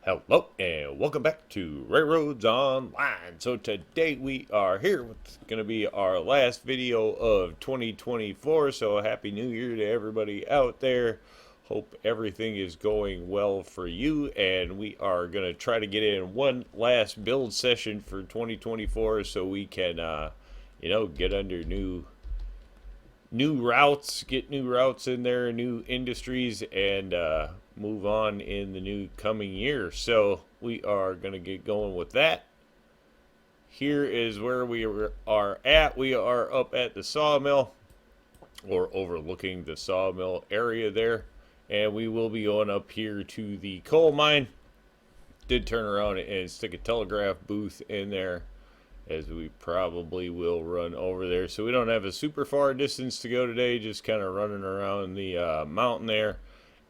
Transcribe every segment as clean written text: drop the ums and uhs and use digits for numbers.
Hello and welcome back to RailRoads Online. So today we are here with going to be our last video of 2024. So happy New Year to everybody out there. Hope everything is going well for you, and we are going to try to get in one last build session for 2024 so we can get under new routes, get new routes in there, new industries, and move on in the new coming year. So we are going to get going with that. Here is where we are at. We are up at the sawmill, or overlooking the sawmill area there. And we will be going up here to the coal mine. Did turn around and stick a telegraph booth in there, as we probably will run over there. So we don't have a super far distance to go today, just kind of running around the mountain there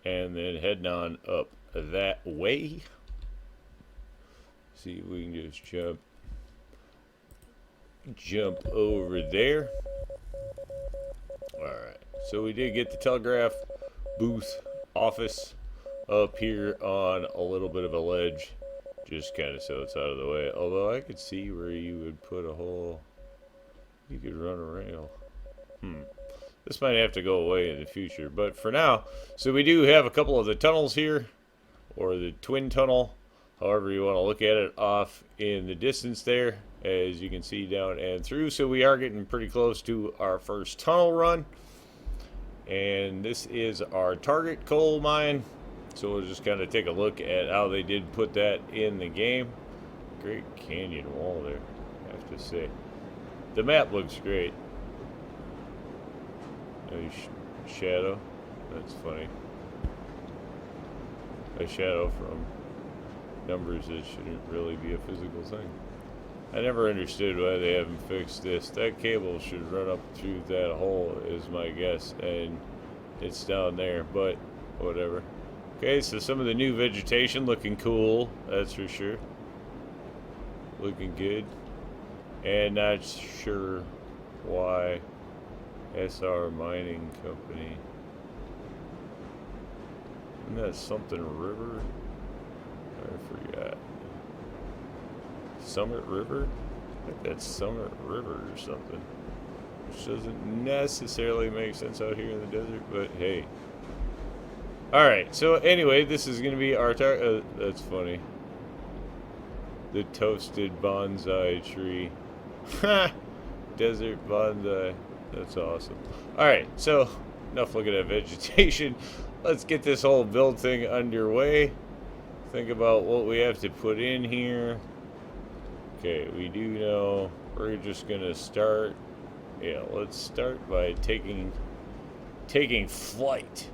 and then heading on up that way. See if we can just jump over there. Alright, so we did get the telegraph booth office up here on a little bit of a ledge, just kind of so it's out of the way. Although I could see where you would put a hole. You could run a rail. This might have to go away in the future, but for now, so we do have a couple of the tunnels here, or the twin tunnel, however you want to look at it, off in the distance there, as you can see down and through. So we are getting pretty close to our first tunnel run, and this is our target coal mine. So we'll just kind of take a look at how they did put that in the game. Great canyon wall there, I have to say. The map looks great. Nice shadow. That's funny. A shadow from numbers that shouldn't really be a physical thing. I never understood why they haven't fixed this. That cable should run up through that hole, is my guess, and it's down there, but whatever. Okay, so some of the new vegetation looking cool, that's for sure. Looking good. And not sure why SR Mining Company. Isn't that something river? I forgot. Summit River? I think that's Summit River or something. Which doesn't necessarily make sense out here in the desert, but hey. Alright, so anyway, this is going to be our that's funny. The toasted bonsai tree. Ha! Desert bonsai. That's awesome. Alright, so enough looking at vegetation. Let's get this whole build thing underway. Think about what we have to put in here. Okay, we do know we're just going to start. Yeah, let's start by taking flight.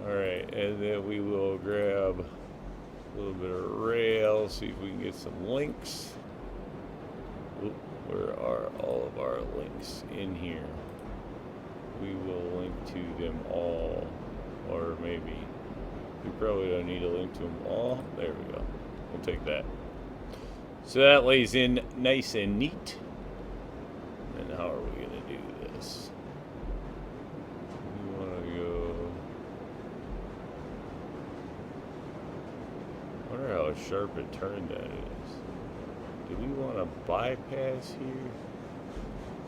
Alright, and then we will grab a little bit of rail, see if we can get some links. Oop, where are all of our links in here? We will link to them all, or maybe we probably don't need to link to them all. There we go. We'll take that. So that lays in nice and neat. And how are we going to do this? We want to go. I wonder how sharp a turn that is. Do we want to bypass here?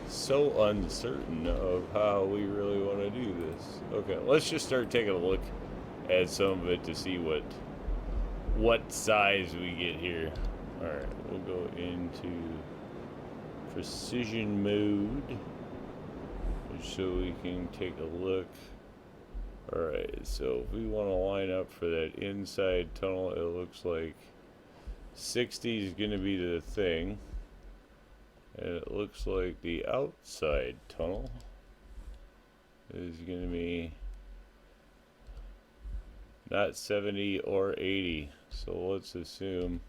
So uncertain of how we really want to do this. Okay, let's just start taking a look at some of it to see what size we get here. Alright, we'll go into precision mode so we can take a look. Alright, so if we want to line up for that inside tunnel, it looks like 60 is going to be the thing. And it looks like the outside tunnel is going to be not 70 or 80. So let's assume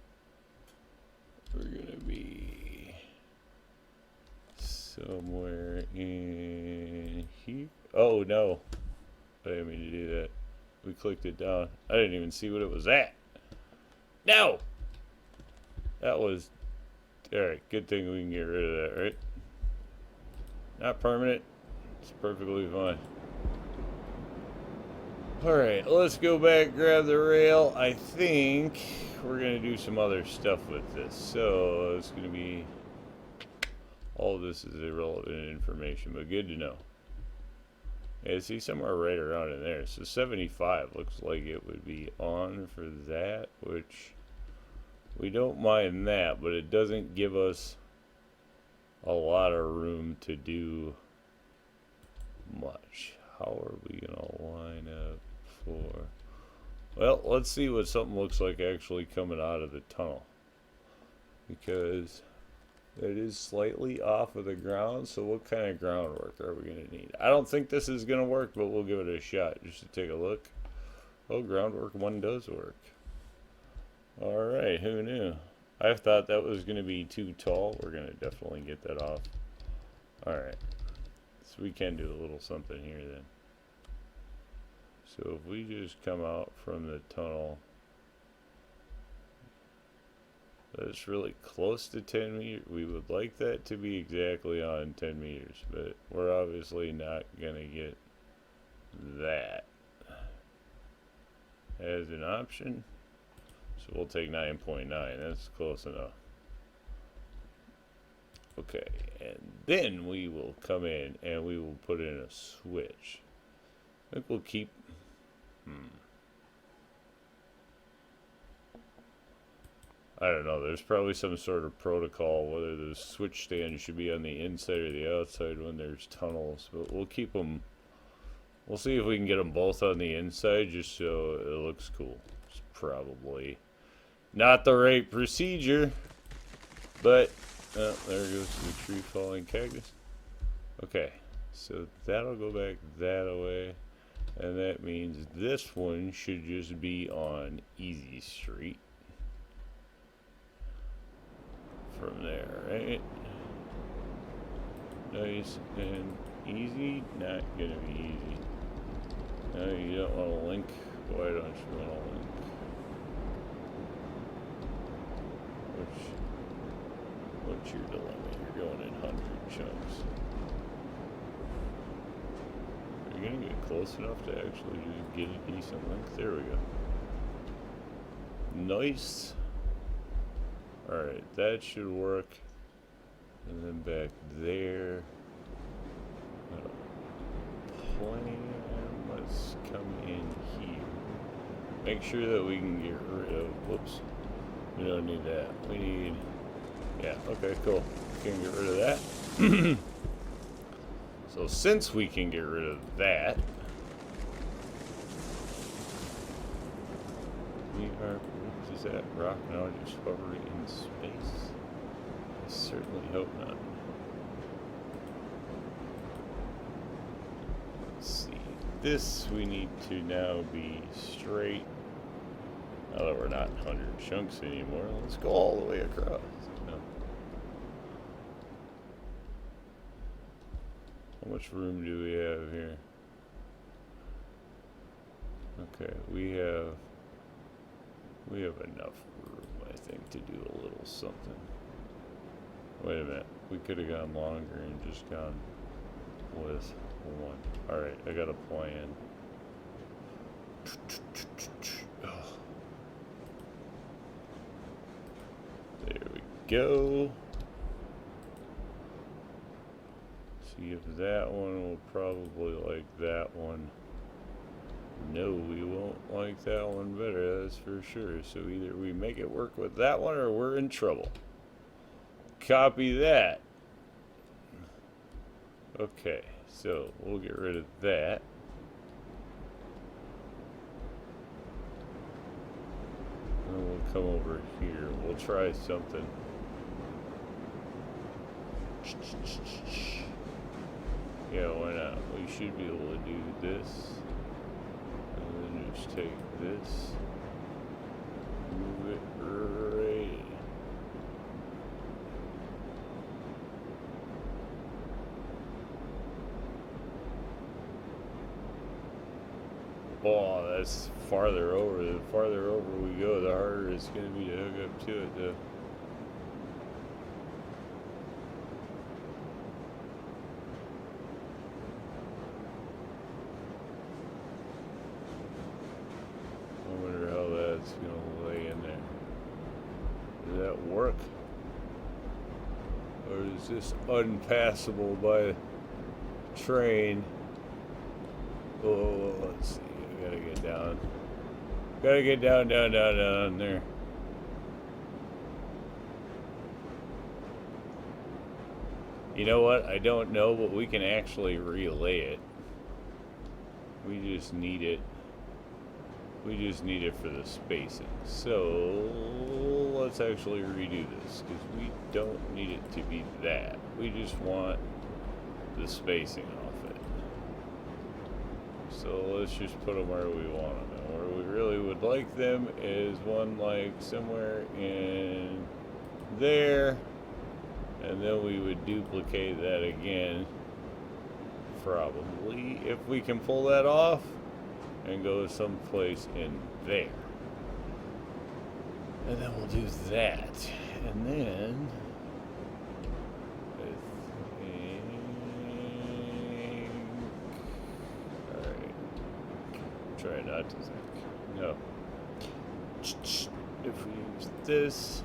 we're going to be somewhere in here. Oh no, I didn't mean to do that. We clicked it down. I didn't even see what it was at. No! That was... Alright, good thing we can get rid of that, right? Not permanent. It's perfectly fine. Alright, let's go back, grab the rail. I think we're going to do some other stuff with this. So, it's going to be... all of this is irrelevant information, but good to know. Yeah, see, somewhere right around in there. So 75 looks like it would be on for that, which we don't mind that, but it doesn't give us a lot of room to do much. How are we going to line up for... well, let's see what something looks like actually coming out of the tunnel. Because it is slightly off of the ground, so what kind of groundwork are we going to need? I don't think this is going to work, but we'll give it a shot just to take a look. Oh, groundwork 1 does work. Alright, who knew? I thought that was going to be too tall. We're going to definitely get that off. Alright, so we can do a little something here then. So if we just come out from the tunnel, that's really close to 10 meters. We would like that to be exactly on 10 meters, but we're obviously not going to get that as an option. So we'll take 9.9. That's close enough. Okay, and then we will come in and we will put in a switch. I think we'll keep... I don't know, there's probably some sort of protocol whether the switch stand should be on the inside or the outside when there's tunnels, but we'll keep them, we'll see if we can get them both on the inside just so it looks cool. It's probably not the right procedure, but oh, there goes the tree falling cactus. Okay, so that'll go back that way, and that means this one should just be on Easy Street. From there, right? Nice and easy. Not gonna be easy. No, you don't want to link. Why don't you want to link? What's your dilemma? You're going in 100 chunks. Are you gonna get close enough to actually just get a decent link? There we go. Nice. Alright, that should work. And then back there. Plan. Let's come in here. Make sure that we can get rid of. Whoops. We don't need that. We need. Yeah, okay, cool. We can get rid of that. So, since we can get rid of that, we are. Is that rock now just hovering in space? I certainly hope not. Let's see. This we need to now be straight. Now that we're not 100 chunks anymore, let's go all the way across. No. How much room do we have here? Okay, we have enough room, I think, to do a little something. Wait a minute. We could have gone longer and just gone with one. Alright, I got a plan. There we go. See if that one will probably like that one. No, we won't like that one better, that's for sure. So either we make it work with that one or we're in trouble. Copy that. Okay, so we'll get rid of that. And we'll come over here. We'll try something. Yeah, why not? We should be able to do this. And then just take this, move it right. Oh, that's farther over. The farther over we go, the harder it's going to be to hook up to it, though. work? Or is this unpassable by train? Oh, let's see. I gotta get down. Gotta get down there. You know what? I don't know, but we can actually relay it. We just need it. We just need it for the spacing. So let's actually redo this because we don't need it to be that. We just want the spacing off it. So let's just put them where we want them. And where we really would like them is one like somewhere in there. And then we would duplicate that again. Probably if we can pull that off. And go someplace in there. And then we'll do that. And then I think, alright. Try not to think. No. If we use this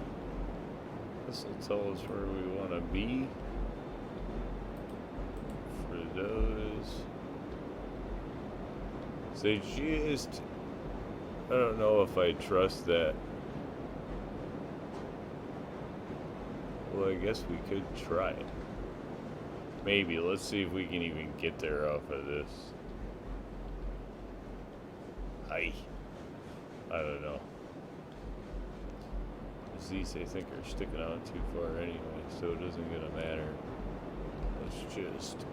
will tell us where we want to be for those. They just, I don't know if I trust that. Well, I guess we could try it. Maybe. Let's see if we can even get there off of this. I don't know. These, I think, are sticking out too far anyway, so it isn't gonna matter. Let's just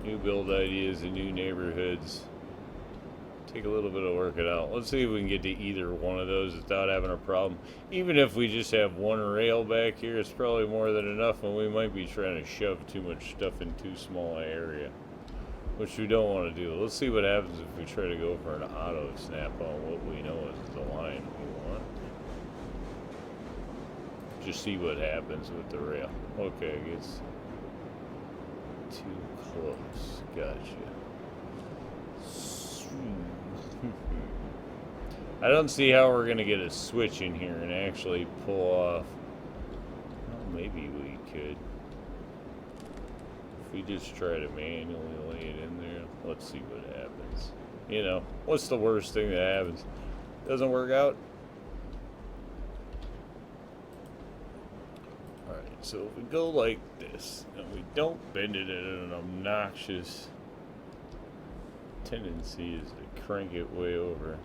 new build ideas and new neighborhoods. Take a little bit of working out. Let's see if we can get to either one of those without having a problem. Even if we just have one rail back here, it's probably more than enough, and we might be trying to shove too much stuff in too small an area, which we don't want to do. Let's see what happens if we try to go for an auto snap on what we know is the line we want. Just see what happens with the rail. Okay, it gets too close. Gotcha. I don't see how we're going to get a switch in here and actually pull off. Well, maybe we could. If we just try to manually lay it in there, let's see what happens. You know, what's the worst thing that happens? Doesn't work out? Alright, so if we go like this, and we don't bend it in an obnoxious tendency is to crank it way over.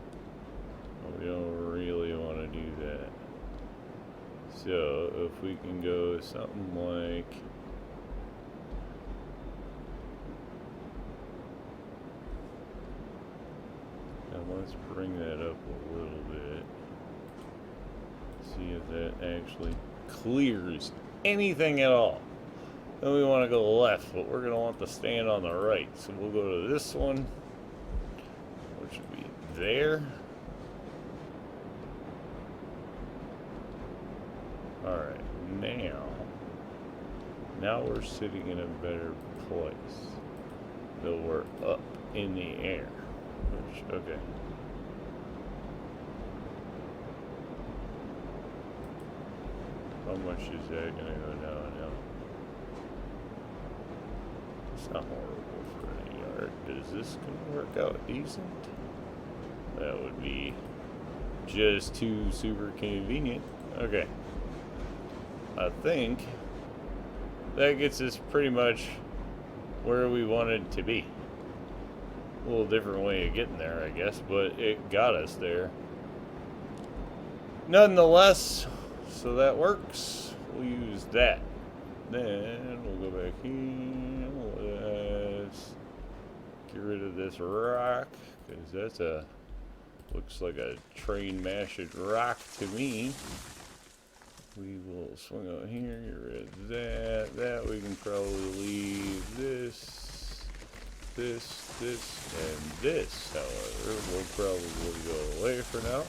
We don't really want to do that. So if we can go something like now, let's bring that up a little bit. See if that actually clears anything at all. Then we want to go left, but we're going to want the stand on the right. So we'll go to this one, which would be there. Alright, now we're sitting in a better place. Though we're up in the air. Which, okay. How much is that gonna go down now? It's not horrible for a yard. Is this gonna work out decent? That would be just too super convenient. Okay. I think that gets us pretty much where we wanted to be. A little different way of getting there, I guess, but it got us there. Nonetheless, so that works. We'll use that. Then we'll go back here. Let's get rid of this rock, because that's looks like a train mashed rock to me. We will swing out here, get rid of that. That we can probably leave this, and this, however, will probably go away for now.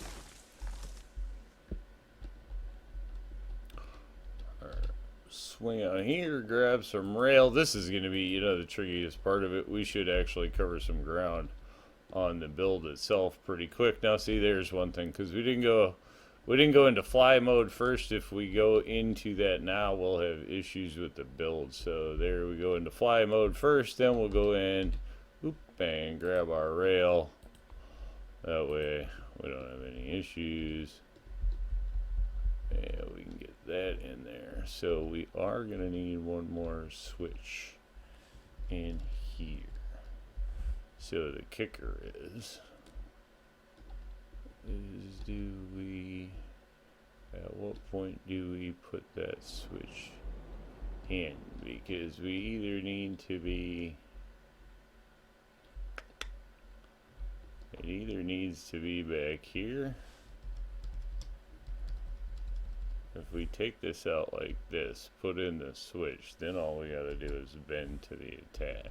Swing out here, grab some rail. This is going to be, the trickiest part of it. We should actually cover some ground on the build itself pretty quick. Now see, there's one thing, because we didn't go into fly mode first. If we go into that now, we'll have issues with the build. So there we go into fly mode first, then we'll go in and grab our rail. That way we don't have any issues. And we can get that in there. So we are going to need one more switch in here. So the kicker is do we, at what point do we put that switch in? Because we either need to be, it either needs to be back here. If we take this out like this, put in the switch, then all we gotta do is bend to the attach.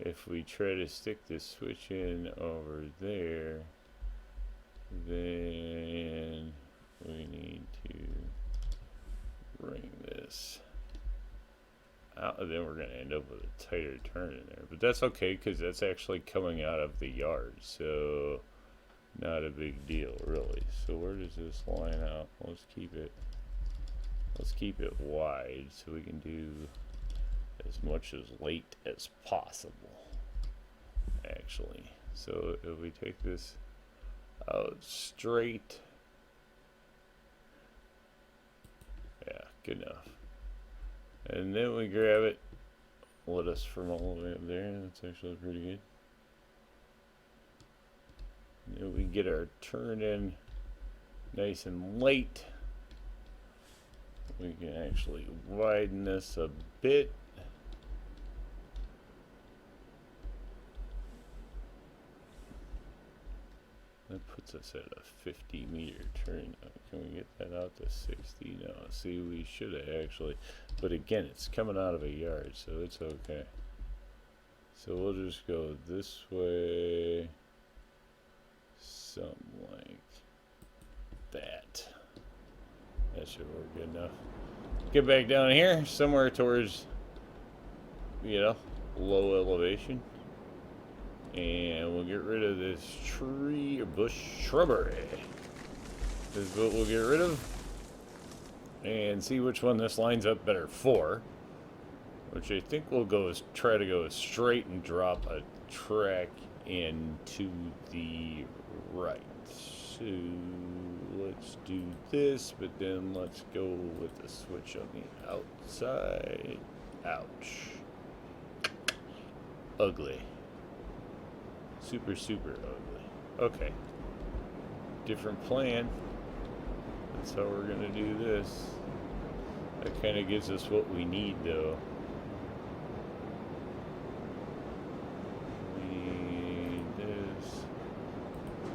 If we try to stick the switch in over there, then we need to bring this out, and then we're going to end up with a tighter turn in there. But that's okay, because that's actually coming out of the yard, so not a big deal, really. So where does this line out? Let's keep it wide so we can do as much as late as possible, actually. So if we take this out straight, yeah, good enough. And then we grab it, let us from all the way up there. That's actually pretty good. And then we get our turn in nice and late. We can actually widen this a bit. That puts us at a 50-meter turn. Can we get that out to 60? No, see, we should have actually, but again, it's coming out of a yard, so it's okay. So we'll just go this way, something like that. That should work good enough. Get back down here, somewhere towards, low elevation. And we'll get rid of this tree or bush shrubbery. This is what we'll get rid of. And see which one this lines up better for. Which I think we'll try to go straight and drop a track into the right. So let's do this, but then let's go with the switch on the outside. Ouch. Ugly. Super, super ugly. Okay. Different plan. That's how we're gonna do this. That kind of gives us what we need, though. We need this.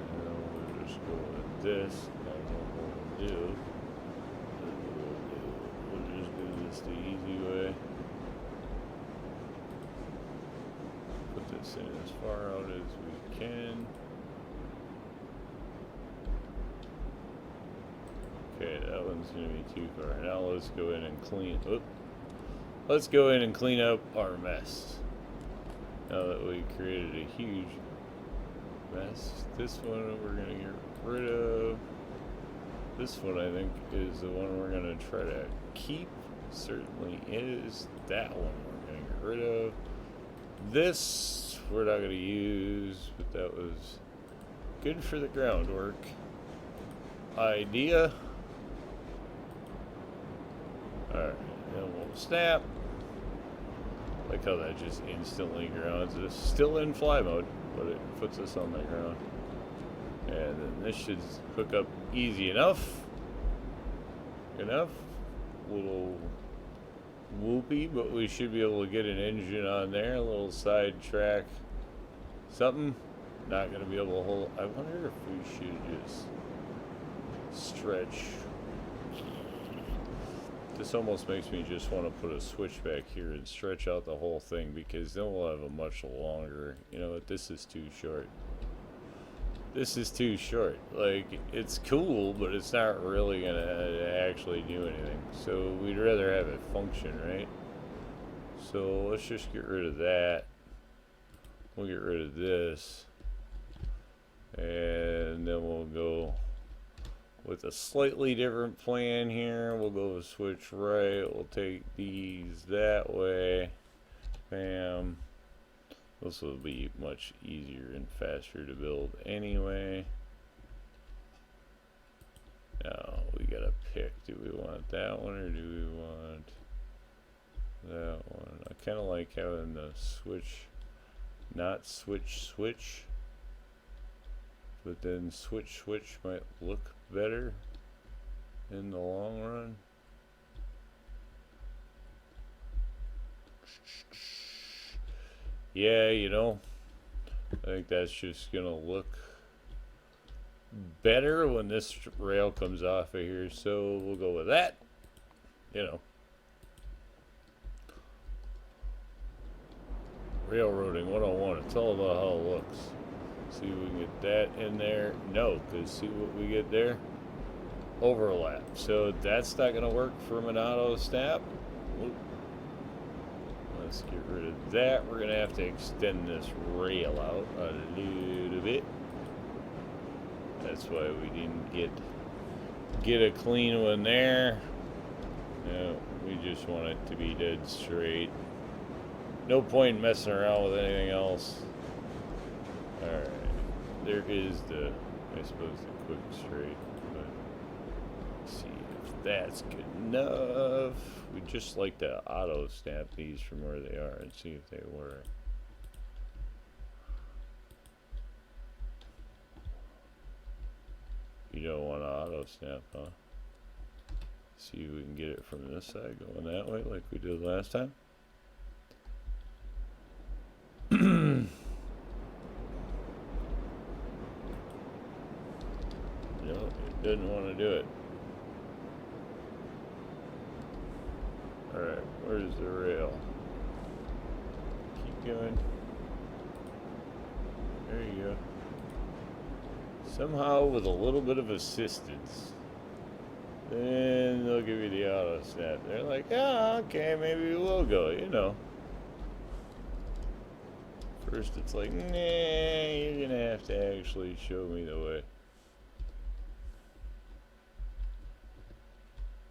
And then we'll just go with this. And what we'll do, we'll just do this the easy way. Put this in as far out as we can. Okay, that one's gonna be too far. Now let's go in and clean. Let's go in and clean up our mess. Now that we created a huge mess, this one we're gonna get rid of. This one I think is the one we're gonna try to keep. Certainly is that one we're gonna get rid of. This we're not going to use, but that was good for the groundwork idea. Alright, then we'll snap. Like how that just instantly grounds us. Still in fly mode, but it puts us on the ground. And then this should hook up easy enough. Little whoopy, but we should be able to get an engine on there, a little side track, something. Not going to be able to hold. I wonder if we should just stretch. This almost makes me just want to put a switch back here and stretch out the whole thing, because then we'll have a much longer, you know what, this is too short. This is too short. Like, it's cool, but it's not really gonna actually do anything. So we'd rather have it function, right? So let's just get rid of that. We'll get rid of this. And then we'll go with a slightly different plan here. We'll go switch right. We'll take these that way. Bam. This will be much easier and faster to build anyway. Now we gotta pick. Do we want that one or do we want that one? I kind of like having the switch, not switch, but then switch might look better in the long run. Yeah, you know, I think that's just gonna look better when this rail comes off of here, so we'll go with that. You know, railroading 101. It's all about how it looks. See if we can get that in there. No, because see what we get there? Overlap. So that's not gonna work from an auto snap. Oop. Let's get rid of that. We're gonna have to extend this rail out a little bit. That's why we didn't get a clean one there. No, we just want it to be dead straight. No point messing around with anything else. Alright. There is the, I suppose, the quick straight. But let's see if that's good enough. We just like to auto snap these from where they are and see if they work. You don't want to auto snap, huh? See if we can get it from this side going that way like we did last time. No, it didn't want to do it. Alright, where's the rail? Keep going. There you go. Somehow, with a little bit of assistance, then they'll give you the auto snap. They're like, ah, okay, maybe we'll go, you know. First it's like, nah, you're gonna have to actually show me the way.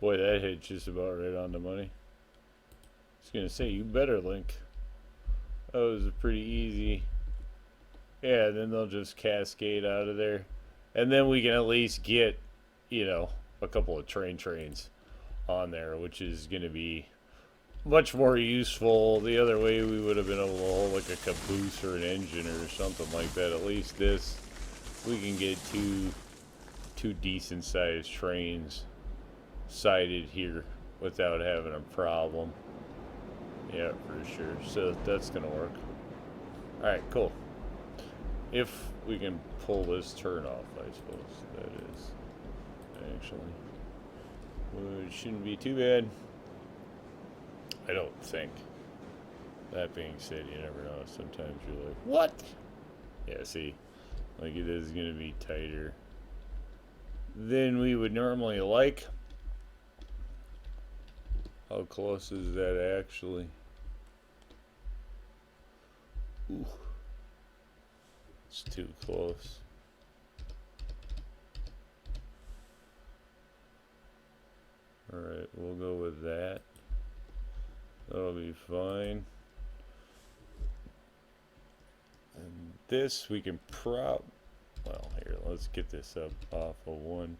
Boy, that hit just about right on the money. I was gonna say, you better, Link. That was a pretty easy. Yeah, then they'll just cascade out of there. And then we can at least get, you know, a couple of trains on there, which is going to be much more useful. The other way we would have been able to hold like a caboose or an engine or something like that. At least this, we can get two decent sized trains sighted here without having a problem. Yeah, for sure. So that's going to work. Alright, cool. If we can pull this turn off, I suppose that is actually, it shouldn't be too bad. I don't think. That being said, you never know. Sometimes you're like, what? Yeah, see, like it is going to be tighter than we would normally like. How close is that actually? Ooh. It's too close. Alright, we'll go with that. That'll be fine. And this we can well, here, let's get this up off of one.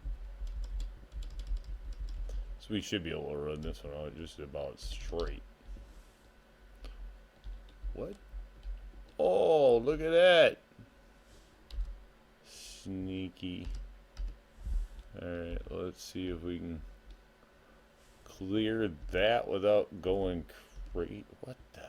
So we should be able to run this one out just about straight. What? Oh, look at that. Sneaky. Alright, let's see if we can clear that without going crazy. What the?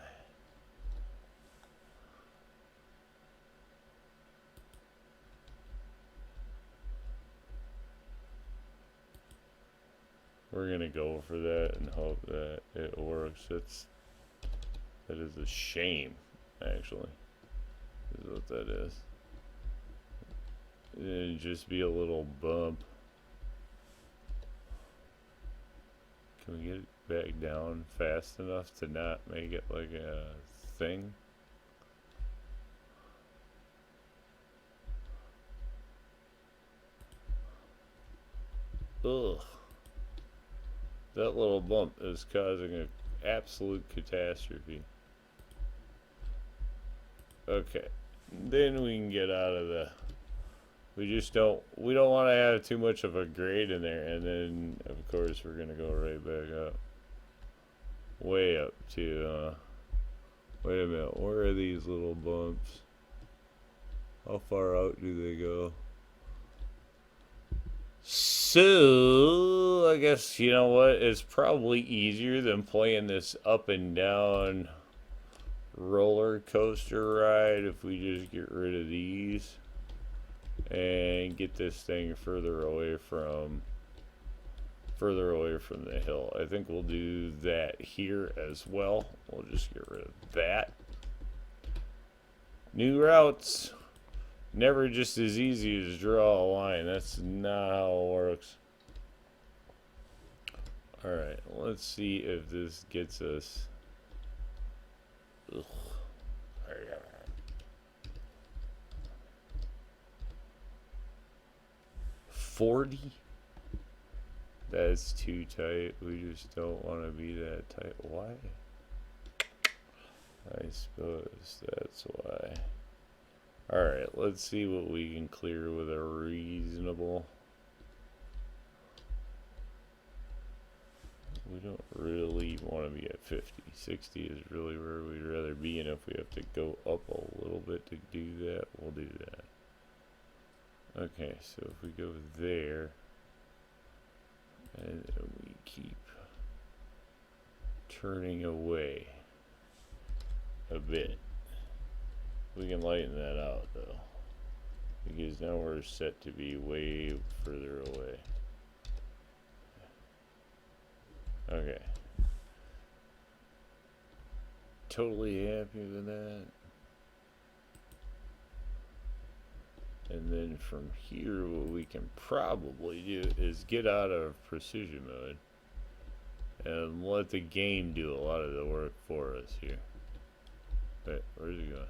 We're gonna go for that and hope that it works. That is a shame, actually, is what that is. It'd just be a little bump. Can we get it back down fast enough to not make it like a thing? Ugh. That little bump is causing an absolute catastrophe. Okay. Then we can get out of the... we don't want to have too much of a grade in there. And then, of course, we're going to go right back up. Way up to, wait a minute. Where are these little bumps? How far out do they go? So, I guess, you know what? It's probably easier than playing this up and down roller coaster ride if we just get rid of these and get this thing further away from the hill. I think we'll do that here as well. We'll just get rid of that. New routes. Never just as easy as draw a line. That's not how it works. Alright, let's see if this gets us. Ugh. 40? That's too tight. We just don't want to be that tight. Why? I suppose that's why. Alright, let's see what we can clear with a reasonable. We don't really want to be at 50. 60 is really where we'd rather be, and if we have to go up a little bit to do that, we'll do that. Okay, so if we go there, and we keep turning away a bit, we can lighten that out though, because now we're set to be way further away. Okay. Totally happy with that. And then from here, what we can probably do is get out of precision mode and let the game do a lot of the work for us here. Wait, where's it going?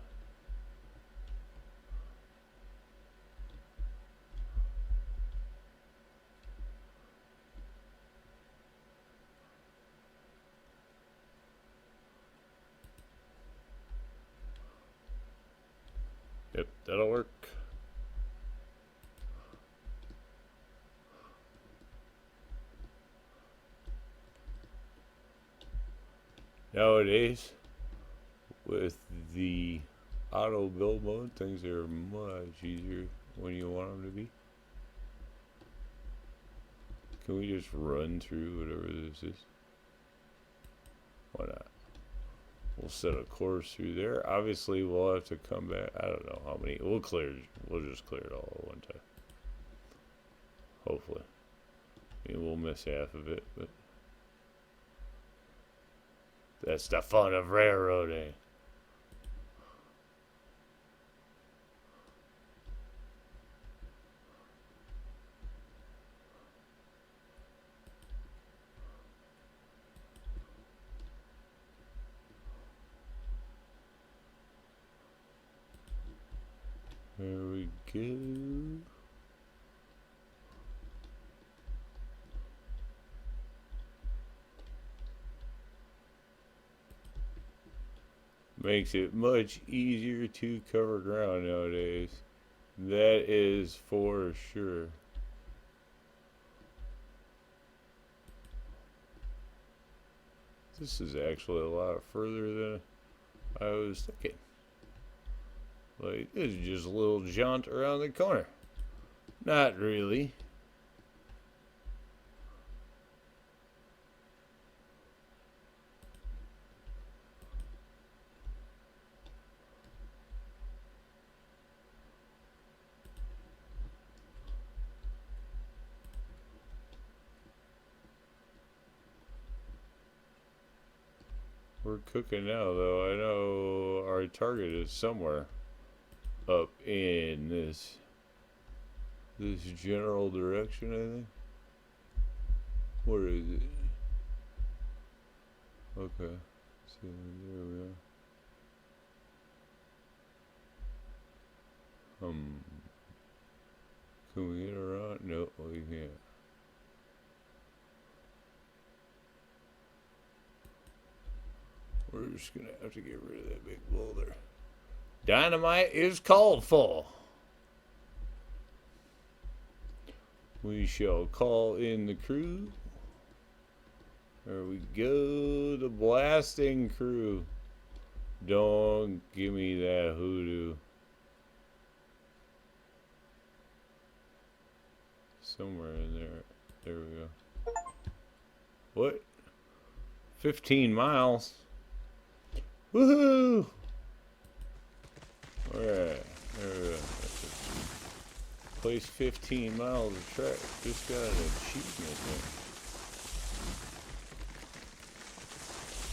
Yep, that'll work. Nowadays, with the auto build mode, things are much easier when you want them to be. Can we just run through whatever this is? Why not? We'll set a course through there. Obviously, we'll have to come back. I don't know how many. We'll just clear it all at one time. Hopefully. I mean, we'll miss half of it, but that's the fun of railroading. There we go. Makes it much easier to cover ground nowadays. That is for sure. This is actually a lot further than I was thinking. Like, this is just a little jaunt around the corner. Not really. We're cooking now, though. I know our target is somewhere up in this general direction, I think. Where is it? Okay. So there we are. Can we get around? No, we can't. We're just gonna have to get rid of that big boulder. Dynamite is called for. We shall call in the crew. There we go, the blasting crew. Don't give me that hoodoo. Somewhere in there. There we go. What? 15 miles. Woohoo! Alright. There we go. Place 15 miles of track. Just got an achievement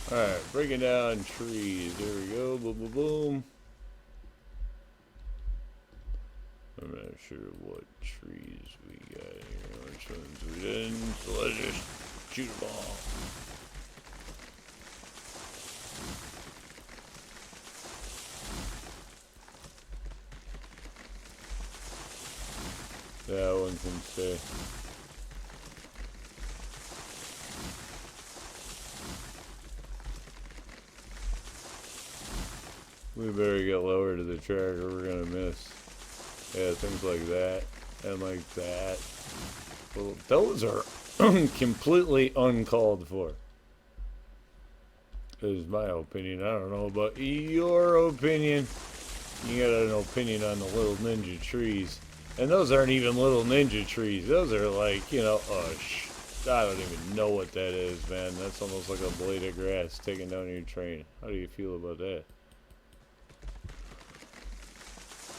there. Alright, breaking down trees. There we go. Boom, boom, boom. I'm not sure what trees we got here. Which ones we didn't. So let's just shoot them all. That one can stay. We better get lower to the track or we're gonna miss. Yeah, things like that and like that. Well, those are completely uncalled for. Is my opinion. I don't know about your opinion. You got an opinion on the little ninja trees. And those aren't even little ninja trees. Those are like, you know, I don't even know what that is, man. That's almost like a blade of grass taking down your train. How do you feel about that?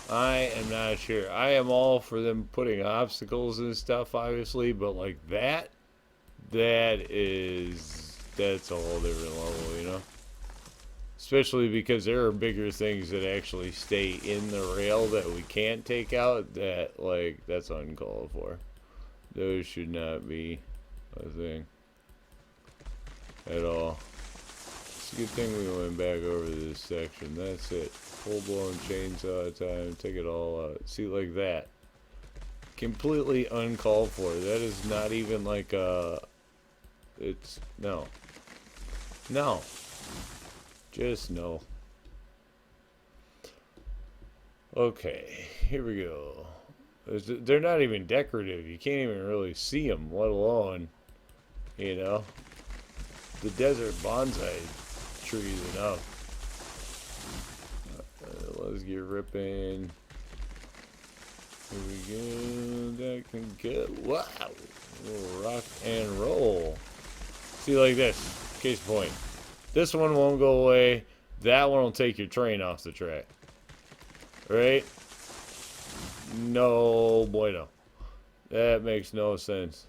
I am not sure. I am all for them putting obstacles and stuff, obviously, but like that's a whole different level, you know? Especially because there are bigger things that actually stay in the rail that we can't take out that, like, that's uncalled for. Those should not be a thing at all. It's a good thing we went back over this section. That's it. Full-blown chainsaw time. Take it all out. See, like that. Completely uncalled for. That is not even like a... It's... No. No. Just no. Okay. Here we go. They're not even decorative. You can't even really see them, let alone, you know, the desert bonsai trees enough. Let's get ripping. Here we go. That can go. Wow. Rock and roll. See, like this. Case point. This one won't go away. That one will take your train off the track. Right? No bueno. That makes no sense.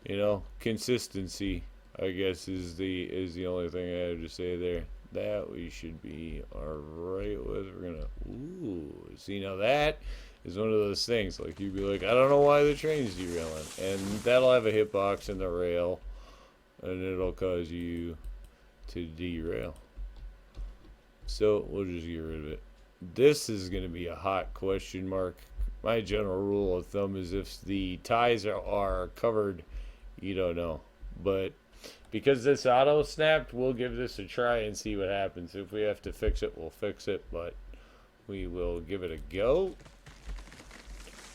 You know, consistency, I guess, is the only thing I have to say there. That we should be alright with. We're gonna, ooh, see, now that is one of those things, like you'd be like, I don't know why the train's derailing, and that'll have a hitbox in the rail, and it'll cause you to derail. So we'll just get rid of it. This is gonna be a hot question mark. My general rule of thumb is if the ties are covered, you don't know, but because this auto snapped, we'll give this a try and see what happens. If we have to fix it, we'll fix it, but we will give it a go.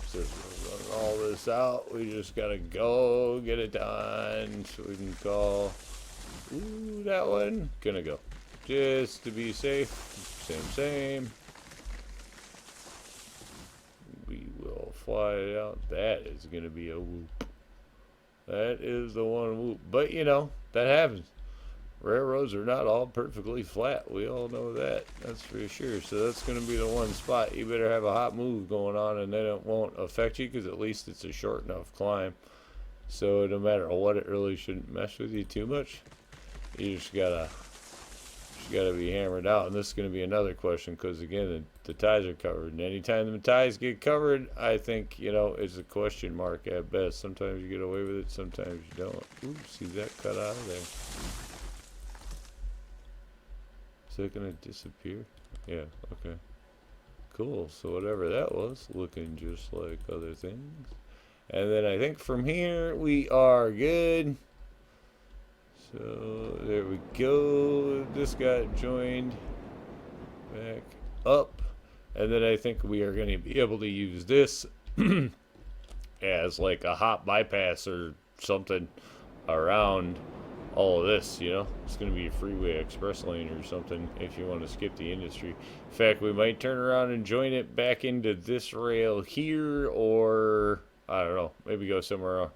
Since we're running all this out, we just gotta go get it done so we can call. Ooh, that one gonna go just to be safe. Same. We will fly it out. That is gonna be a whoop. That is the one whoop. But you know, that happens. Railroads are not all perfectly flat. We all know that. That's for sure. So that's going to be the one spot. You better have a hot move going on, and then it won't affect you because at least it's a short enough climb. So no matter what, it really shouldn't mess with you too much. You just gotta be hammered out. And this is going to be another question because again, the ties are covered. And anytime the ties get covered, I think, you know, it's a question mark at best. Sometimes you get away with it, sometimes you don't. Ooh, see that cut out of there. Is that going to disappear? Yeah, okay. Cool, so whatever that was, looking just like other things. And then I think from here, we are good. So there we go. This got joined back up. And then I think we are going to be able to use this as like a hot bypass or something around all of this, you know. It's going to be a freeway express lane or something if you want to skip the industry. In fact, we might turn around and join it back into this rail here, or I don't know, maybe go somewhere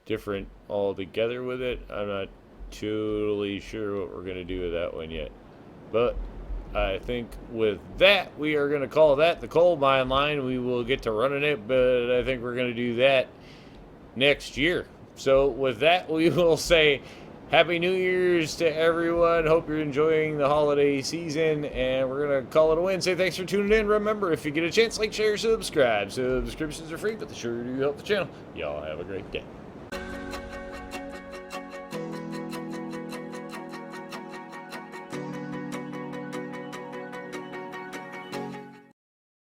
different altogether with it. I'm not totally sure what we're going to do with that one yet. But I think with that, we are going to call that the coal mine line. We will get to running it, but I think we're going to do that next year. So with that, we will say Happy New Year's to everyone. Hope you're enjoying the holiday season, and we're going to call it a win. Say thanks for tuning in. Remember, if you get a chance, like, share, subscribe. Subscriptions are free, but they sure do help the channel. Y'all have a great day.